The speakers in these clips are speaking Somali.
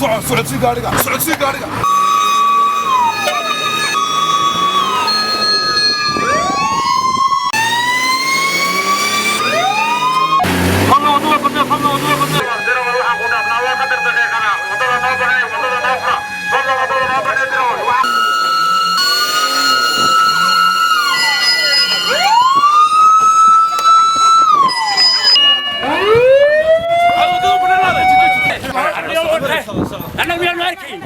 صعد سيجاريك صعد سيجاريك أنا ويا الماركي.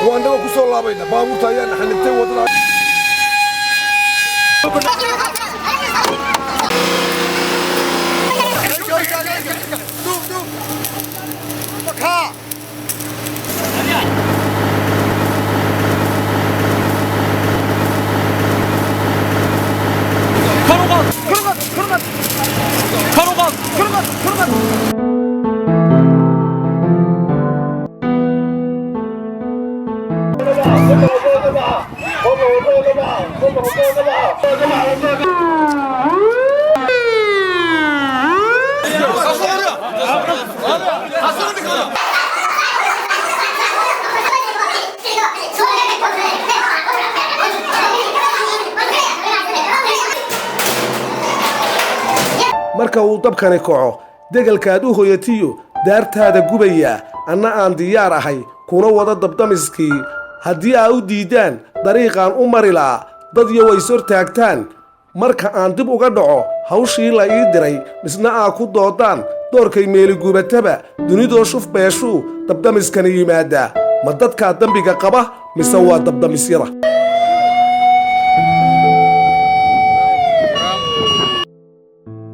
وأنا وكسر الله بينا بابو تايان حنبتي وطلع marka uu dabkani kaco degalkaad u hoyatiyo daartaada gubaya anna aan diyaar ahay kuna wada dabdamiskii haddii aa u diidaan dariiqaan u mari laa dad iyo way sor taagtaan marka aan dib uga dhaco hawshii la ii diray misna aa ku doodaan doorkay meeligubataba dunidoo shuf beeshuu dabdamiskani yimaada ma dadkaa dembiga qaba mise waa dabdamisyada